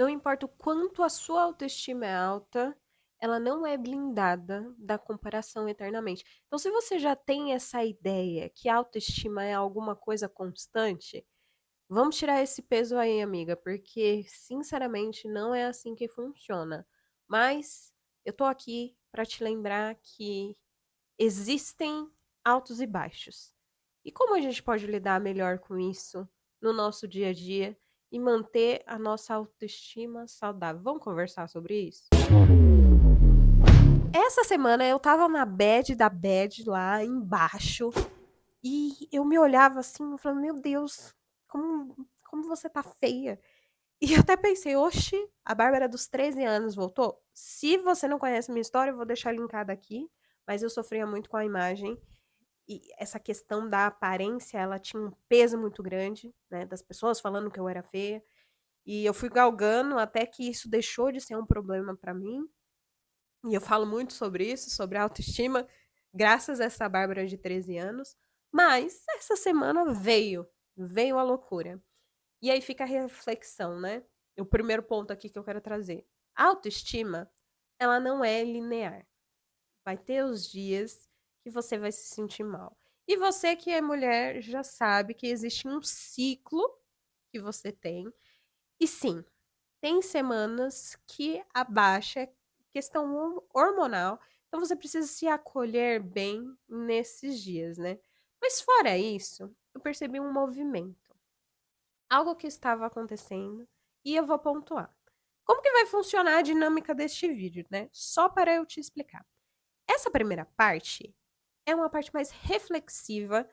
Não importa o quanto a sua autoestima é alta, ela não é blindada da comparação eternamente. Então, se você já tem essa ideia que a autoestima é alguma coisa constante, vamos tirar esse peso aí, amiga, porque sinceramente não é assim que funciona. Mas eu tô aqui para te lembrar que existem altos e baixos. E como a gente pode lidar melhor com isso no nosso dia a dia e manter a nossa autoestima saudável? Vamos conversar sobre isso? Essa semana eu tava na bad da bad lá embaixo e eu me olhava assim, falando, meu Deus, como você tá feia. E eu até pensei, oxe, a Bárbara dos 13 anos voltou? Se você não conhece minha história, eu vou deixar linkada aqui, mas eu sofria muito com a imagem. E essa questão da aparência, ela tinha um peso muito grande, né, das pessoas falando que eu era feia. E eu fui galgando até que isso deixou de ser um problema pra mim. E eu falo muito sobre isso, sobre autoestima, graças a essa Bárbara de 13 anos. Mas essa semana veio a loucura. E aí fica a reflexão, né? O primeiro ponto aqui que eu quero trazer. A autoestima, ela não é linear. Vai ter os dias que você vai se sentir mal. E você que é mulher já sabe que existe um ciclo que você tem. E sim, tem semanas que a baixa é questão hormonal. Então você precisa se acolher bem nesses dias, né? Mas fora isso, eu percebi um movimento. Algo que estava acontecendo e eu vou pontuar. Como que vai funcionar a dinâmica deste vídeo, né? Só para eu te explicar. Essa primeira parte é uma parte mais reflexiva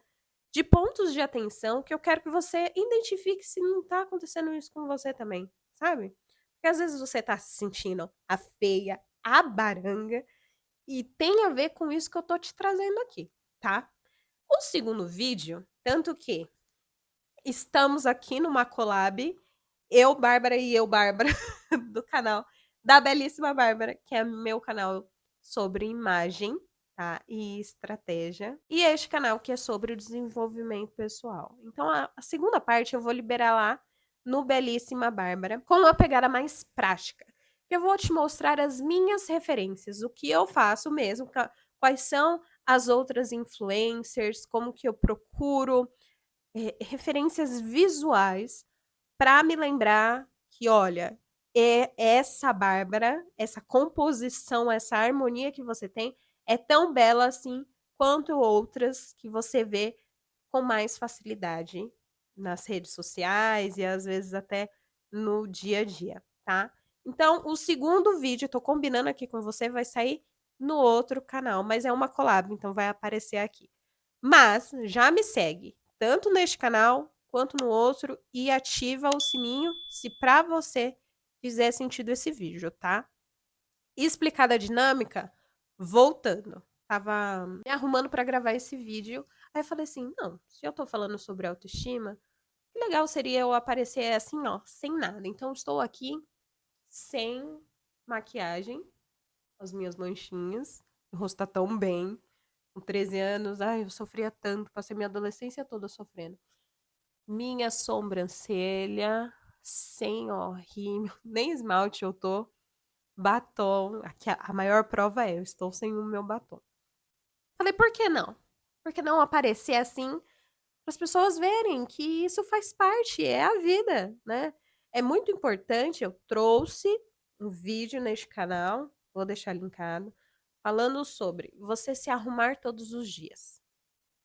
de pontos de atenção que eu quero que você identifique se não tá acontecendo isso com você também, sabe? Porque às vezes você tá se sentindo a feia, a baranga, e tem a ver com isso que eu tô te trazendo aqui, tá? O segundo vídeo, tanto que estamos aqui numa collab, eu, Bárbara e eu, Bárbara, do canal da Belíssima Bárbara, que é meu canal sobre imagem, tá? E estratégia. E este canal que é sobre o desenvolvimento pessoal. Então, a segunda parte eu vou liberar lá no Belíssima Bárbara, com uma pegada mais prática. Eu vou te mostrar as minhas referências, o que eu faço mesmo, quais são as outras influencers, como que eu procuro referências visuais para me lembrar que, olha, é essa Bárbara, essa composição, essa harmonia que você tem é tão bela assim quanto outras que você vê com mais facilidade nas redes sociais e às vezes até no dia a dia, tá? Então, o segundo vídeo, tô combinando aqui com você, vai sair no outro canal, mas é uma collab, então vai aparecer aqui. Mas já me segue, tanto neste canal quanto no outro, e ativa o sininho se para você fizer sentido esse vídeo, tá? Explicada a dinâmica, voltando. Tava me arrumando para gravar esse vídeo, aí eu falei assim: não, se eu tô falando sobre autoestima, que legal seria eu aparecer assim, ó, sem nada. Então, estou aqui sem maquiagem, as minhas manchinhas, o rosto tá tão bem. Com 13 anos, ai, eu sofria tanto, passei minha adolescência toda sofrendo. Minha sobrancelha, sem, ó, rímel, nem esmalte eu tô. Batom, aqui a maior prova é, eu estou sem o meu batom. Falei, por que não? Por que não aparecer assim, para as pessoas verem que isso faz parte, é a vida, né? É muito importante, eu trouxe um vídeo neste canal, vou deixar linkado, falando sobre você se arrumar todos os dias.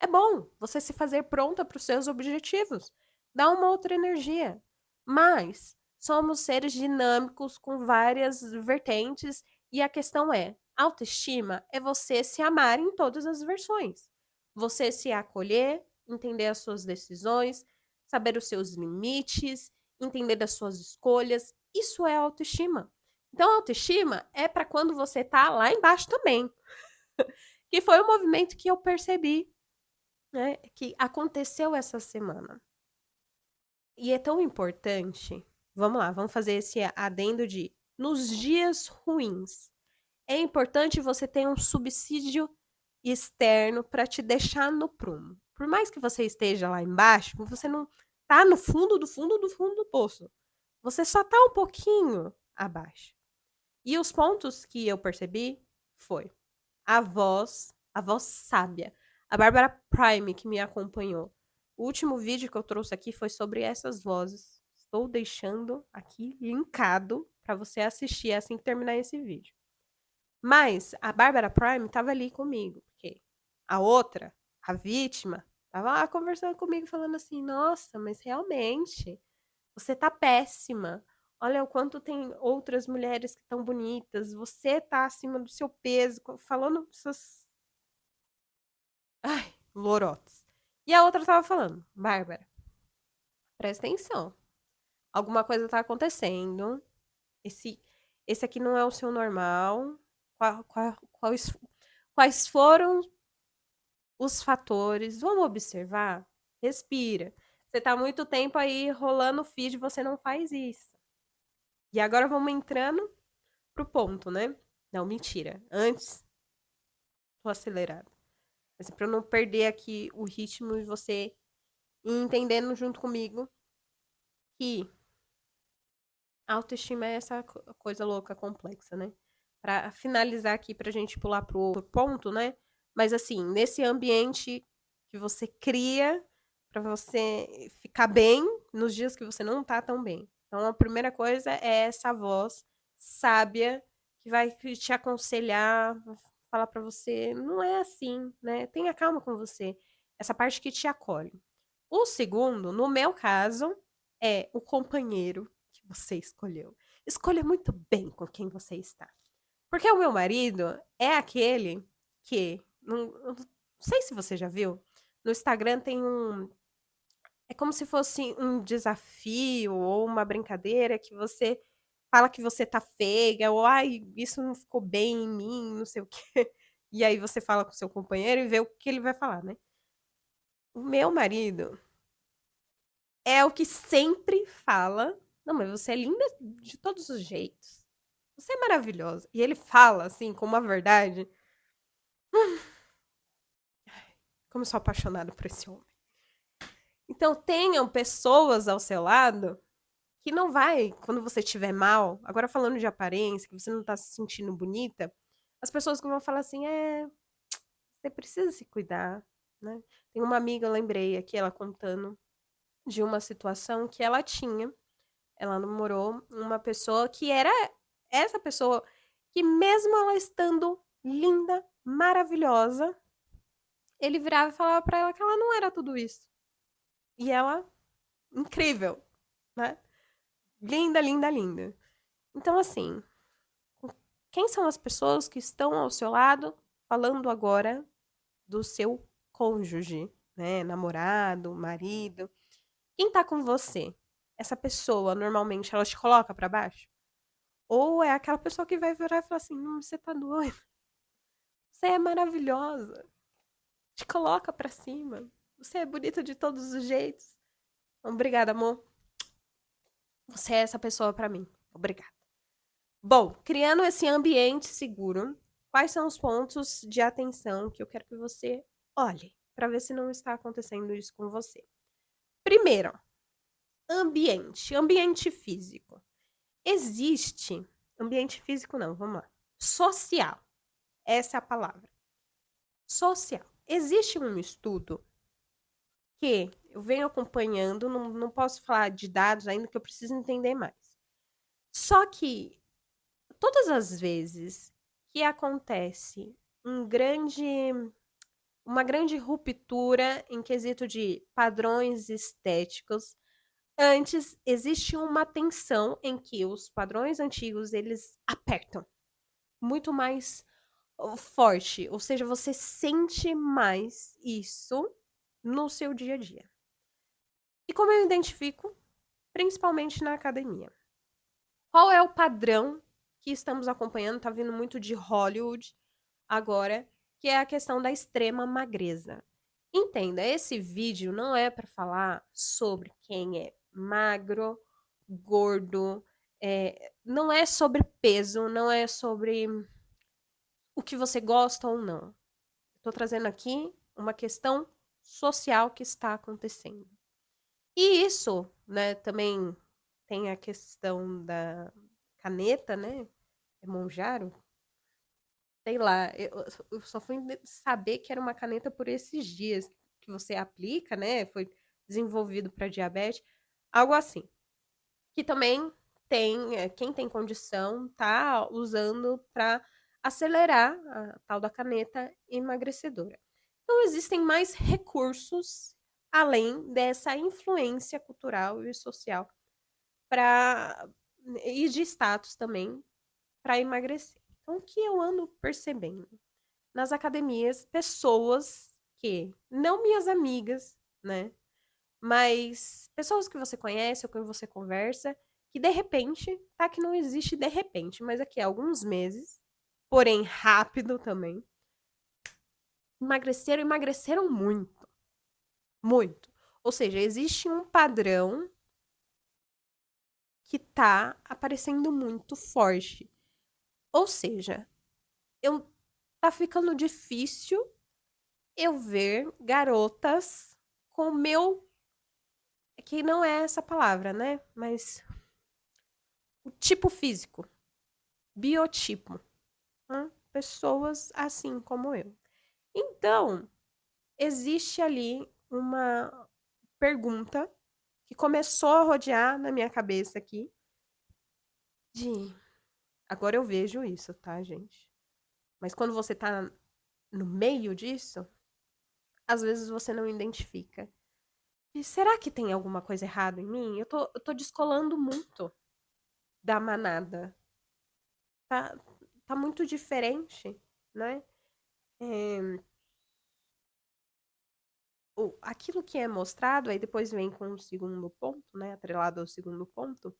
É bom você se fazer pronta para os seus objetivos. Dá uma outra energia. Mas somos seres dinâmicos com várias vertentes e a questão é, autoestima é você se amar em todas as versões. Você se acolher, entender as suas decisões, saber os seus limites, entender as suas escolhas. Isso é autoestima. Então, autoestima é para quando você tá lá embaixo também. Que foi o movimento que eu percebi, né, que aconteceu essa semana. E é tão importante, vamos lá, vamos fazer esse adendo de nos dias ruins. É importante você ter um subsídio externo para te deixar no prumo. Por mais que você esteja lá embaixo, você não tá no fundo do fundo do fundo do poço. você só tá um pouquinho abaixo. E os pontos que eu percebi foi a voz sábia, a Bárbara Prime que me acompanhou. O último vídeo que eu trouxe aqui foi sobre essas vozes. Estou deixando aqui linkado para você assistir assim que terminar esse vídeo. Mas a Bárbara Prime estava ali comigo, porque a outra, a vítima, estava lá conversando comigo, falando assim: nossa, mas realmente, você tá péssima. Olha o quanto tem outras mulheres que estão bonitas, você tá acima do seu peso, falando essas. Ai, lorotas. E a outra tava falando: Bárbara, presta atenção. Alguma coisa tá acontecendo. Esse, esse aqui não é o seu normal. Quais, quais foram os fatores? Vamos observar? Respira. Você tá há muito tempo aí rolando o feed, você não faz isso. E agora vamos entrando pro ponto, né? Não, mentira. Antes, tô acelerado. Mas é pra eu não perder aqui o ritmo e você ir entendendo junto comigo que a autoestima é essa coisa louca, complexa, né? Pra finalizar aqui, pra gente pular pro ponto, né? Mas assim, nesse ambiente que você cria pra você ficar bem nos dias que você não tá tão bem. Então, a primeira coisa é essa voz sábia que vai te aconselhar, falar pra você, não é assim, né? Tenha calma com você. Essa parte que te acolhe. O segundo, no meu caso, é o companheiro que você escolheu. Escolha muito bem com quem você está. Porque o meu marido é aquele que. Não sei se você já viu. No Instagram tem um. É como se fosse um desafio ou uma brincadeira que você fala que você tá feia, ou ai, isso não ficou bem em mim, não sei o quê. E aí você fala com seu companheiro e vê o que ele vai falar, né? O meu marido é o que sempre fala: "Não, mas você é linda de todos os jeitos. Você é maravilhosa". E ele fala, assim, com uma verdade. Como eu sou apaixonada por esse homem. Então tenham pessoas ao seu lado que não vai, quando você estiver mal, agora falando de aparência, que você não tá se sentindo bonita, as pessoas que vão falar assim: você precisa se cuidar, né". Tem uma amiga, eu lembrei aqui, ela contando de uma situação que ela tinha. Ela namorou uma pessoa que era essa pessoa que, mesmo ela estando linda, maravilhosa, ele virava e falava pra ela que ela não era tudo isso. E ela, incrível, né? Linda, linda, linda. Então, assim, quem são as pessoas que estão ao seu lado falando agora do seu cônjuge, né? Namorado, marido. Quem tá com você? Essa pessoa, normalmente, ela te coloca pra baixo? Ou é aquela pessoa que vai virar e falar assim: você tá doido? Você é maravilhosa. Te coloca pra cima. Você é bonita de todos os jeitos. Obrigada, amor. Você é essa pessoa pra mim. Obrigada. Bom, criando esse ambiente seguro, quais são os pontos de atenção que eu quero que você olhe pra ver se não está acontecendo isso com você? Primeiro, ambiente. Ambiente físico. Existe. Ambiente físico, não, vamos lá. Social. Essa é a palavra. Social. Existe um estudo que eu venho acompanhando, não posso falar de dados ainda, que eu preciso entender mais. Só que todas as vezes que acontece uma grande ruptura em quesito de padrões estéticos, antes existe uma tensão em que os padrões antigos eles apertam muito mais forte, ou seja, você sente mais isso no seu dia a dia. E como eu identifico? Principalmente na academia. Qual é o padrão que estamos acompanhando? Tá vindo muito de Hollywood agora, que é a questão da extrema magreza. Entenda, esse vídeo não é para falar sobre quem é magro, gordo, não é sobre peso, não é sobre o que você gosta ou não. Estou trazendo aqui uma questão social que está acontecendo. E isso, né, também tem a questão da caneta, né, é Monjaro? Sei lá, eu só fui saber que era uma caneta por esses dias que você aplica, né, foi desenvolvido para diabetes, algo assim. Que também tem, quem tem condição tá usando para acelerar a tal da caneta emagrecedora. Então existem mais recursos além dessa influência cultural e social para e de status também para emagrecer. Então o que eu ando percebendo? Nas academias, pessoas que, não minhas amigas, né? Mas pessoas que você conhece ou que você conversa, que de repente, tá que não existe de repente, mas aqui há alguns meses, porém rápido também, emagreceram muito, muito. Ou seja, existe um padrão que tá aparecendo muito forte. Ou seja, eu tá ficando difícil eu ver garotas com o meu, que não é essa palavra, né? Mas o tipo físico, biotipo. Né? Pessoas assim como eu. Então, existe ali uma pergunta que começou a rodear na minha cabeça aqui de agora eu vejo isso, tá, gente? Mas quando você tá no meio disso, às vezes você não identifica. E será que tem alguma coisa errada em mim? Eu tô descolando muito da manada. Tá, tá muito diferente, né? É, aquilo que é mostrado, aí depois vem com o segundo ponto, né? Atrelado ao segundo ponto.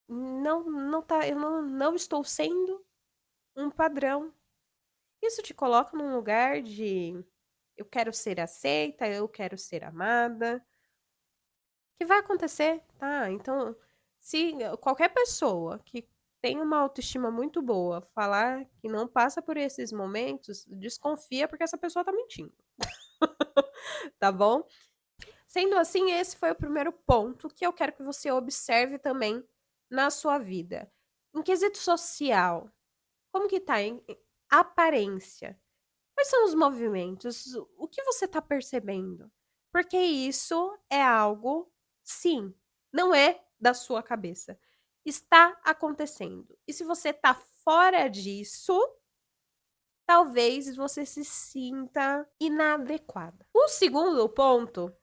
Não tá, eu não estou sendo um padrão. Isso te coloca num lugar de eu quero ser aceita, eu quero ser amada. Que vai acontecer, tá? Então, se qualquer pessoa que tem uma autoestima muito boa falar que não passa por esses momentos, desconfia porque essa pessoa tá mentindo, tá bom? Sendo assim, esse foi o primeiro ponto que eu quero que você observe também na sua vida. Em quesito social, como que tá em aparência? Quais são os movimentos? O que você está percebendo? Porque isso é algo, sim, não é da sua cabeça. Está acontecendo. E se você está fora disso, talvez você se sinta inadequada. O segundo ponto,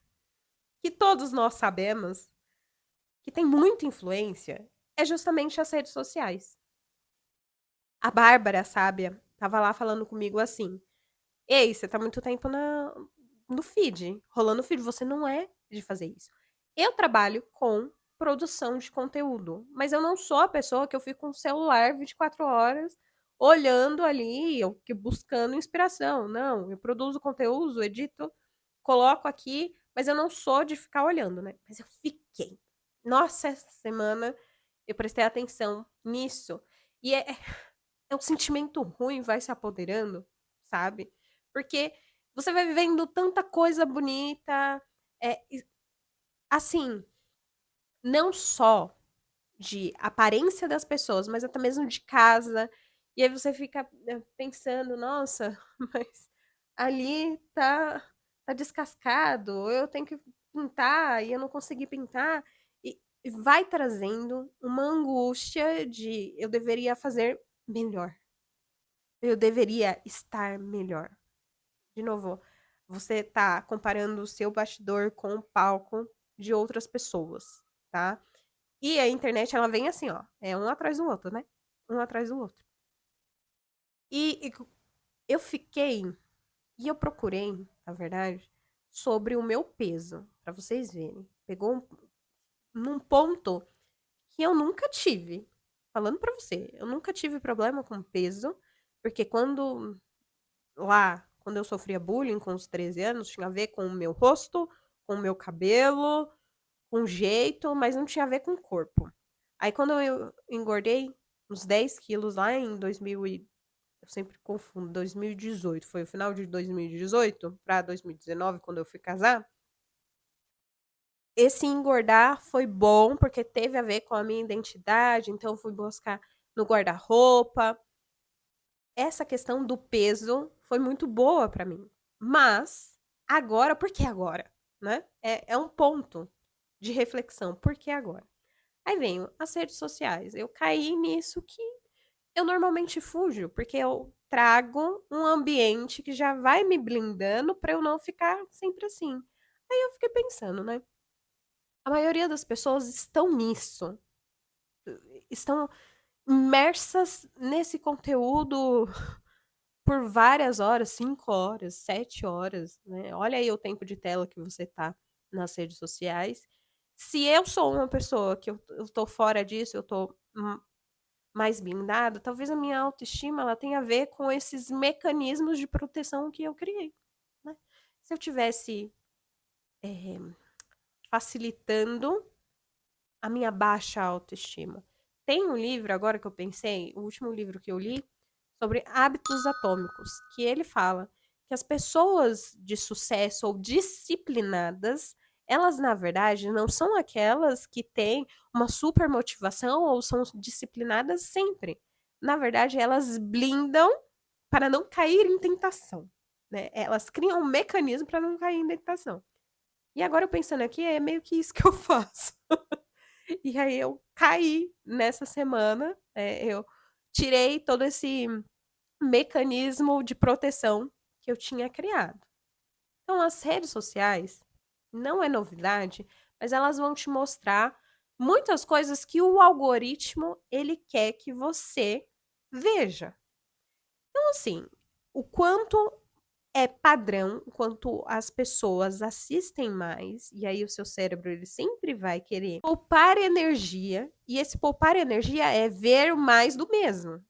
que todos nós sabemos, que tem muita influência, é justamente as redes sociais. A Bárbara, sábia, estava lá falando comigo assim: Ei, você tá muito tempo no feed, rolando feed. Você não é de fazer isso. Eu trabalho com produção de conteúdo, mas eu não sou a pessoa que eu fico com o celular 24 horas olhando ali, ou que buscando inspiração. Não, eu produzo conteúdo, edito, coloco aqui, mas eu não sou de ficar olhando, né? Mas eu fiquei. Nossa, essa semana eu prestei atenção nisso. E é um sentimento ruim vai se apoderando, sabe? Porque você vai vivendo tanta coisa bonita, é, assim, não só de aparência das pessoas, mas até mesmo de casa. E aí você fica pensando, nossa, mas ali tá descascado, eu tenho que pintar e eu não consegui pintar. E vai trazendo uma angústia de eu deveria fazer melhor. Eu deveria estar melhor. De novo, você tá comparando o seu bastidor com o palco de outras pessoas, tá? E a internet, ela vem assim, ó. É um atrás do outro, né? Um atrás do outro. E eu fiquei. E eu procurei, na verdade, sobre o meu peso, pra vocês verem. Pegou num ponto que eu nunca tive. Falando pra você, eu nunca tive problema com peso, porque quando eu sofria bullying com os 13 anos, tinha a ver com o meu rosto, com o meu cabelo, com o jeito, mas não tinha a ver com o corpo. Aí quando eu engordei uns 10 quilos lá em 2000 eu sempre confundo, 2018, foi o final de 2018 para 2019, quando eu fui casar, esse engordar foi bom, porque teve a ver com a minha identidade, então eu fui buscar no guarda-roupa. Essa questão do peso foi muito boa pra mim. Mas, agora, por que agora? Né? É um ponto de reflexão. Por que agora? Aí venho as redes sociais. Eu caí nisso que eu normalmente fujo, porque eu trago um ambiente que já vai me blindando pra eu não ficar sempre assim. Aí eu fiquei pensando, né? A maioria das pessoas estão nisso, estão imersas nesse conteúdo por várias horas, 5 horas, 7 horas, né? Olha aí o tempo de tela que você tá nas redes sociais. Se eu sou uma pessoa que eu tô fora disso, eu tô mais blindada, talvez a minha autoestima ela tenha a ver com esses mecanismos de proteção que eu criei, né? Se eu tivesse facilitando a minha baixa autoestima. Tem um livro, agora que eu pensei, o último livro que eu li, sobre hábitos atômicos, que ele fala que as pessoas de sucesso ou disciplinadas, elas na verdade não são aquelas que têm uma super motivação ou são disciplinadas sempre. Na verdade, elas blindam para não cair em tentação, né? Elas criam um mecanismo para não cair em tentação. E agora eu pensando aqui, é meio que isso que eu faço. E aí eu caí nessa semana, eu tirei todo esse mecanismo de proteção que eu tinha criado. Então, as redes sociais não é novidade, mas elas vão te mostrar muitas coisas que o algoritmo ele quer que você veja. Então, assim, o quanto é padrão, o quanto as pessoas assistem mais, e aí o seu cérebro ele sempre vai querer poupar energia, e esse poupar energia é ver mais do mesmo.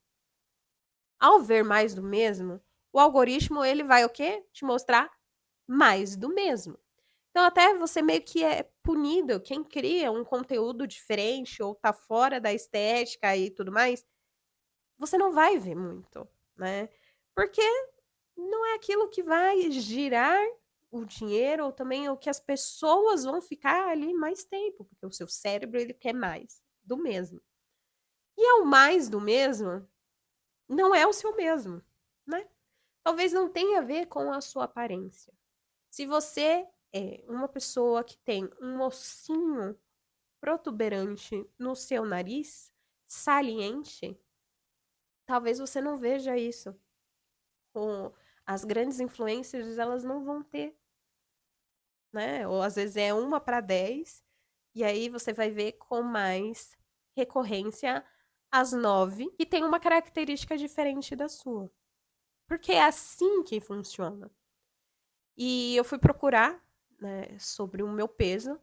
Ao ver mais do mesmo, o algoritmo ele vai o quê? Te mostrar mais do mesmo. Então até você meio que é punido, quem cria um conteúdo diferente ou tá fora da estética e tudo mais, você não vai ver muito, né? Porque não é aquilo que vai girar o dinheiro ou também o que as pessoas vão ficar ali mais tempo, porque o seu cérebro ele quer mais do mesmo. E ao mais do mesmo, não é o seu mesmo, né? Talvez não tenha a ver com a sua aparência. Se você é uma pessoa que tem um ossinho protuberante no seu nariz, saliente, talvez você não veja isso. Com as grandes influencers, elas não vão ter, né? Ou às vezes é 1 para 10, e aí você vai ver com mais recorrência as 9, que tem uma característica diferente da sua. Porque é assim que funciona. E eu fui procurar, né, sobre o meu peso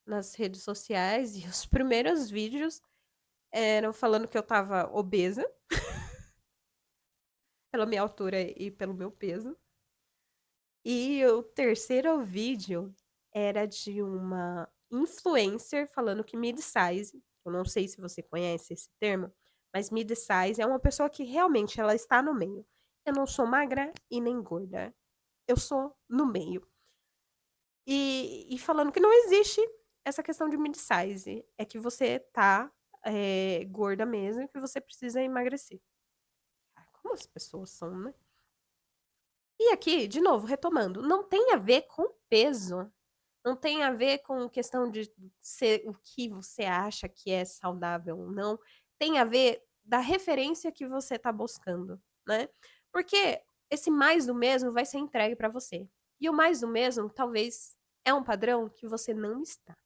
nas redes sociais e os primeiros vídeos eram falando que eu tava obesa, pela minha altura e pelo meu peso. E o terceiro vídeo era de uma influencer falando que mid-size, eu não sei se você conhece esse termo, mas mid-size é uma pessoa que realmente ela está no meio. Eu não sou magra e nem gorda. Eu sou no meio. E falando que não existe essa questão de mid-size. É que você tá gorda mesmo e que você precisa emagrecer. Como as pessoas são, né? E aqui, de novo, retomando, não tem a ver com peso. Não tem a ver com questão de ser o que você acha que é saudável ou não. Tem a ver da referência que você tá buscando, né? Porque esse mais do mesmo vai ser entregue para você. E o mais do mesmo, talvez, é um padrão que você não está.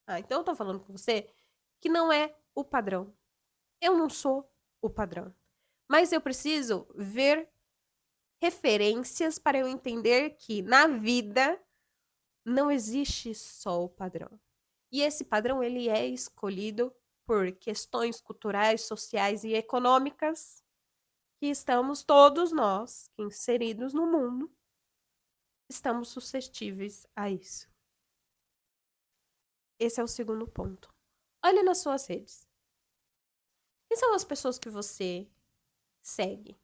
Ah, então eu tô falando com você que não é o padrão. Eu não sou o padrão. Mas eu preciso ver referências para eu entender que na vida não existe só o padrão. E esse padrão ele é escolhido por questões culturais, sociais e econômicas que estamos todos nós, inseridos no mundo, estamos suscetíveis a isso. Esse é o segundo ponto. Olhe nas suas redes. Quem são as pessoas que você segue?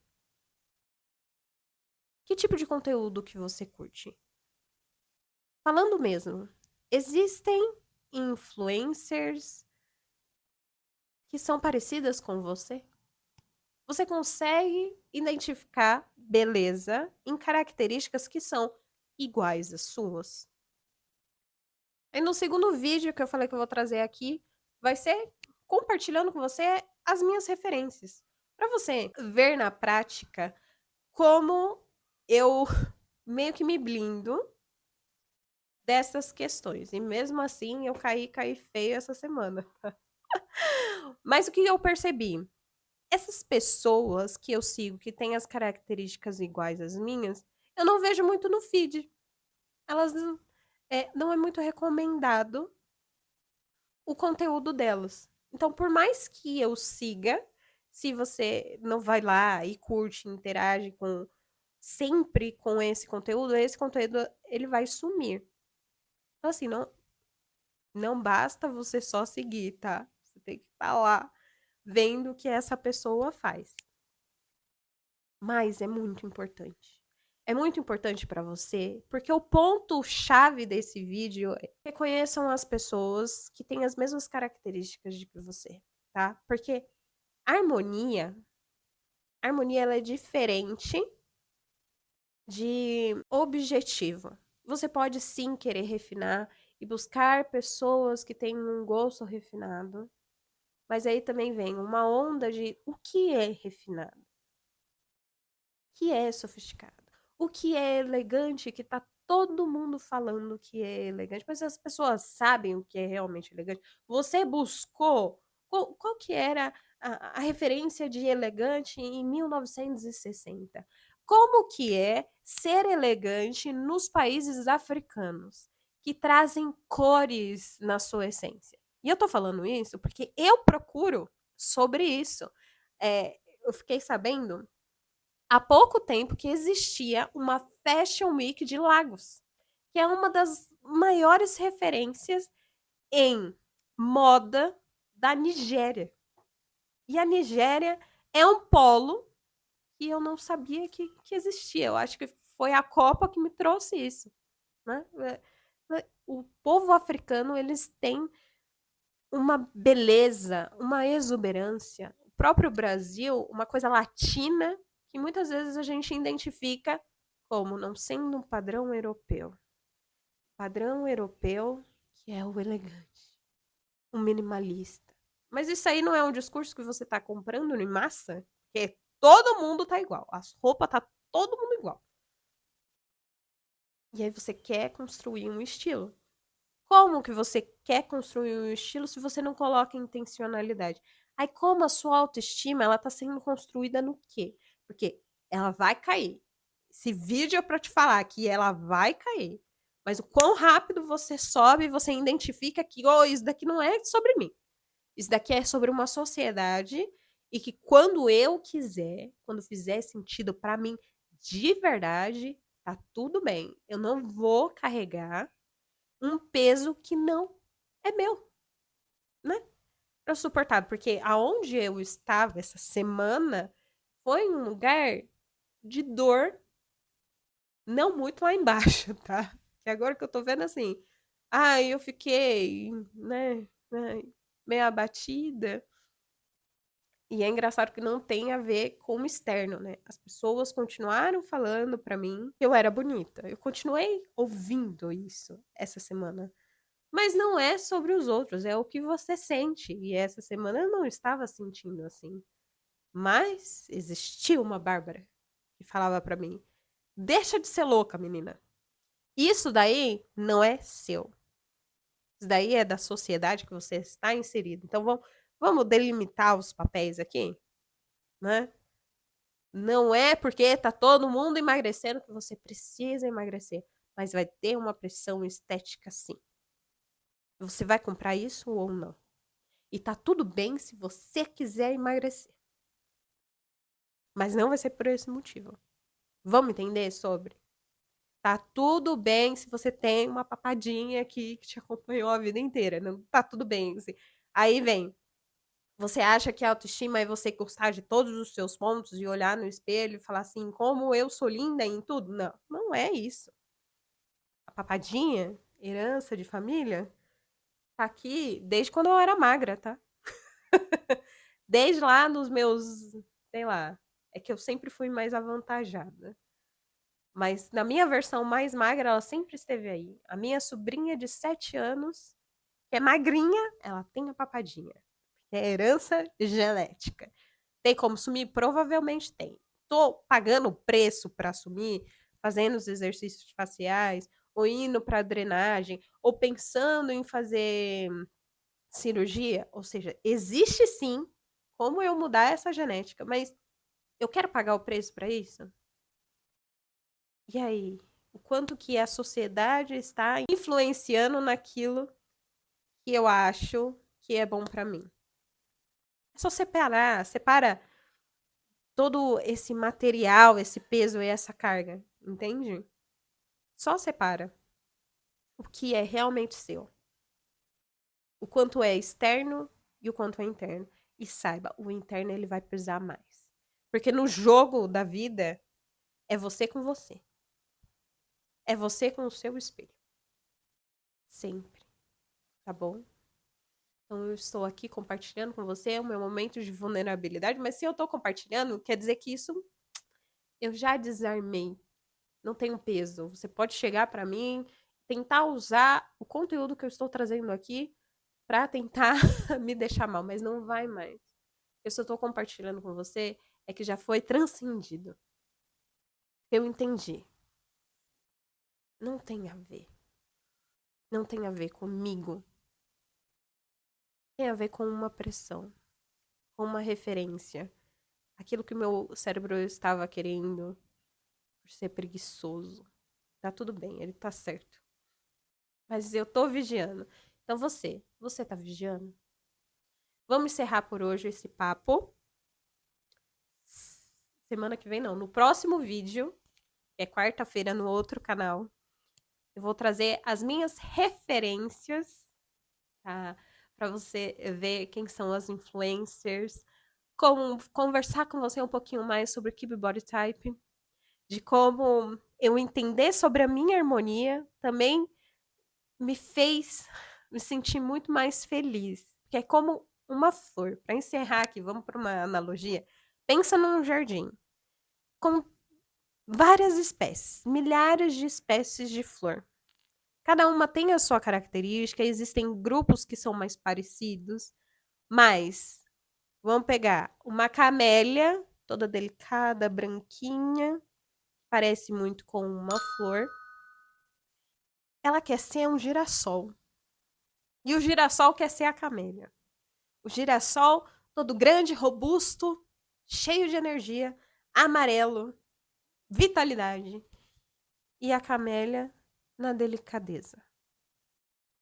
Que tipo de conteúdo que você curte? Falando mesmo, existem influencers que são parecidas com você? Você consegue identificar beleza em características que são iguais às suas? Aí no segundo vídeo que eu falei que eu vou trazer aqui, vai ser compartilhando com você as minhas referências, para você ver na prática como eu meio que me blindo dessas questões. E mesmo assim eu caí feio essa semana. Mas o que eu percebi? Essas pessoas que eu sigo, que têm as características iguais às minhas, eu não vejo muito no feed. Elas não é muito recomendado o conteúdo delas. Então, por mais que eu siga, se você não vai lá e curte, interage com sempre com esse conteúdo ele vai sumir. Então, assim, não basta você só seguir, tá? Você tem que estar lá vendo o que essa pessoa faz. Mas é muito importante. É muito importante para você, porque o ponto-chave desse vídeo é reconheçam as pessoas que têm as mesmas características de que você, tá? Porque harmonia, harmonia ela é diferente de objetivo. Você pode sim querer refinar e buscar pessoas que têm um gosto refinado, mas aí também vem uma onda de o que é refinado? O que é sofisticado? O que é elegante que tá todo mundo falando que é elegante, mas as pessoas sabem o que é realmente elegante? Você buscou qual que era a referência de elegante em 1960? Como que é ser elegante nos países africanos, que trazem cores na sua essência? E eu tô falando isso porque eu procuro sobre isso. Eu fiquei sabendo há pouco tempo que existia uma Fashion Week de Lagos, que é uma das maiores referências em moda da Nigéria. E a Nigéria é um polo que eu não sabia que existia. Eu acho que foi a Copa que me trouxe isso, né? O povo africano, eles têm uma beleza, uma exuberância. O próprio Brasil, uma coisa latina, que muitas vezes a gente identifica como não sendo um padrão europeu. Padrão europeu que é o elegante, o minimalista. Mas isso aí não é um discurso que você está comprando em massa? Porque todo mundo tá igual. As roupas tá todo mundo igual. E aí você quer construir um estilo. Como que você quer construir um estilo se você não coloca intencionalidade? Aí como a sua autoestima, ela tá sendo construída no quê? Porque ela vai cair. Esse vídeo é para te falar que ela vai cair. Mas o quão rápido você sobe, você identifica que, oh, isso daqui não é sobre mim. Isso daqui é sobre uma sociedade e que quando eu quiser, quando fizer sentido para mim de verdade, tá tudo bem. Eu não vou carregar um peso que não é meu, né? Pra suportar, porque aonde eu estava essa semana foi um lugar de dor, não muito lá embaixo, tá? Que agora que eu tô vendo assim, eu fiquei, né, meio abatida. E é engraçado que não tem a ver com o externo, né? As pessoas continuaram falando pra mim que eu era bonita. Eu continuei ouvindo isso essa semana. Mas não é sobre os outros, é o que você sente. E essa semana eu não estava sentindo assim. Mas existia uma Bárbara que falava pra mim: deixa de ser louca, menina. Isso daí não é seu. Isso daí é da sociedade que você está inserido. Então vamos delimitar os papéis aqui, né? Não é porque tá todo mundo emagrecendo que você precisa emagrecer. Mas vai ter uma pressão estética sim. Você vai comprar isso ou não? E tá tudo bem se você quiser emagrecer. Mas não vai ser por esse motivo. Vamos entender sobre? Tá tudo bem se você tem uma papadinha aqui que te acompanhou a vida inteira. Não tá tudo bem. Assim. Aí vem. Você acha que a autoestima é você gostar de todos os seus pontos e olhar no espelho e falar assim, como eu sou linda em tudo? Não, não é isso. A papadinha, herança de família, Tá aqui desde quando eu era magra, tá? Desde lá nos meus, sei lá, é que eu sempre fui mais avantajada. Mas na minha versão mais magra, ela sempre esteve aí. A minha sobrinha de 7 anos, que é magrinha, ela tem a papadinha. É herança genética. Tem como sumir? Provavelmente tem. Tô pagando o preço para sumir, fazendo os exercícios faciais, ou indo para drenagem, ou pensando em fazer cirurgia. Ou seja, existe sim como eu mudar essa genética, mas eu quero pagar o preço para isso? E aí? O quanto que a sociedade está influenciando naquilo que eu acho que é bom para mim? É só separa todo esse material, esse peso e essa carga, entende? Só separa o que é realmente seu, o quanto é externo e o quanto é interno. E saiba, o interno ele vai pesar mais. Porque no jogo da vida é você com você. É você com o seu espelho. Sempre, tá bom? Então eu estou aqui compartilhando com você o meu momento de vulnerabilidade, mas se eu tô compartilhando, quer dizer que isso eu já desarmei. Não tem um peso. Você pode chegar para mim, tentar usar o conteúdo que eu estou trazendo aqui para tentar me deixar mal, mas não vai mais. Eu só estou compartilhando com você é que já foi transcendido. Eu entendi. Não tem a ver. Não tem a ver comigo. Tem a ver com uma pressão, com uma referência. Aquilo que o meu cérebro estava querendo por ser preguiçoso. Tá tudo bem, ele tá certo. Mas eu tô vigiando. Então você tá vigiando? Vamos encerrar por hoje esse papo. Semana que vem não, no próximo vídeo, que é quarta-feira no outro canal, eu vou trazer as minhas referências, tá? Para você ver quem são as influencers, como conversar com você um pouquinho mais sobre Keep Body Type, de como eu entender sobre a minha harmonia, também me fez me sentir muito mais feliz. Que é como uma flor. Para encerrar aqui, vamos para uma analogia. Pensa num jardim com várias espécies, milhares de espécies de flor. Cada uma tem a sua característica, existem grupos que são mais parecidos, mas vamos pegar uma camélia, toda delicada, branquinha, parece muito com uma flor. Ela quer ser um girassol. E o girassol quer ser a camélia. O girassol, todo grande, robusto, cheio de energia, amarelo, vitalidade. E a camélia na delicadeza.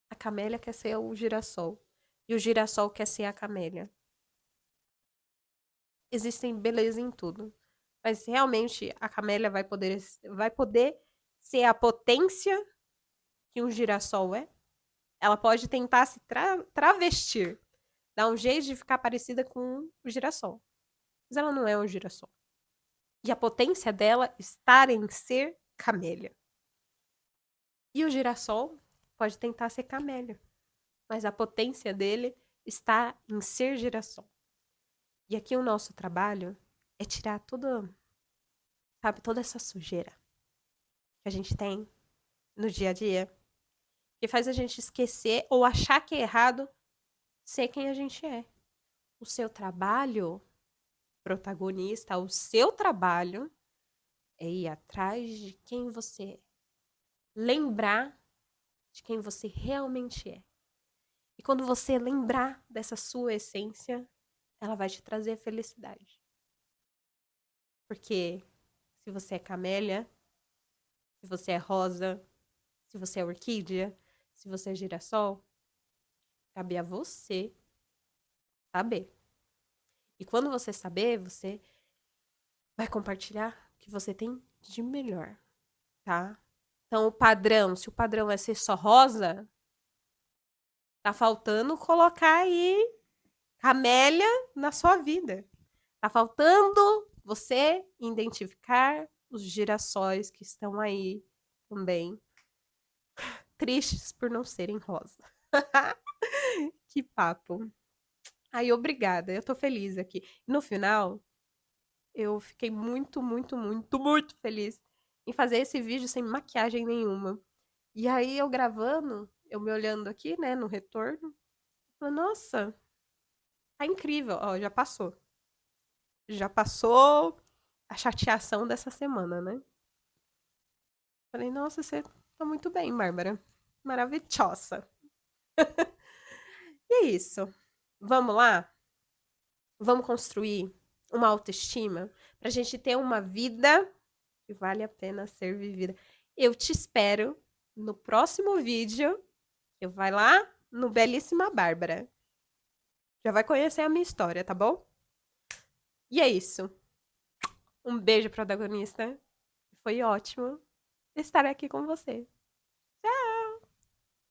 A camélia quer ser o girassol. E o girassol quer ser a camélia. Existem beleza em tudo. Mas realmente a camélia vai poder ser a potência que um girassol é. Ela pode tentar se travestir. Dar um jeito de ficar parecida com o girassol. Mas ela não é um girassol. E a potência dela está em ser camélia. E o girassol pode tentar ser camélia. Mas a potência dele está em ser girassol. E aqui o nosso trabalho é tirar toda essa sujeira que a gente tem no dia a dia, que faz a gente esquecer ou achar que é errado ser quem a gente é. O seu trabalho, protagonista, o seu trabalho é ir atrás de quem você é. Lembrar de quem você realmente é. E quando você lembrar dessa sua essência, ela vai te trazer felicidade. Porque se você é camélia, se você é rosa, se você é orquídea, se você é girassol, cabe a você saber. E quando você saber, você vai compartilhar o que você tem de melhor, tá? Então, o padrão, se o padrão é ser só rosa, tá faltando colocar aí camélia na sua vida. Tá faltando você identificar os girassóis que estão aí também, tristes por não serem rosa. Que papo. Ai, obrigada, eu tô feliz aqui. No final, eu fiquei muito, muito, muito, muito feliz em fazer esse vídeo sem maquiagem nenhuma. E aí eu gravando, eu me olhando aqui, né, no retorno, falei, nossa, tá incrível. Ó, já passou. Já passou a chateação dessa semana, né? Falei, nossa, você tá muito bem, Bárbara. Maravilhosa. E é isso. Vamos lá? Vamos construir uma autoestima pra gente ter uma vida que vale a pena ser vivida. Eu te espero no próximo vídeo. Eu vai lá no Belíssima Bárbara. Já vai conhecer a minha história, tá bom? E é isso. Um beijo, protagonista. Foi ótimo estar aqui com você.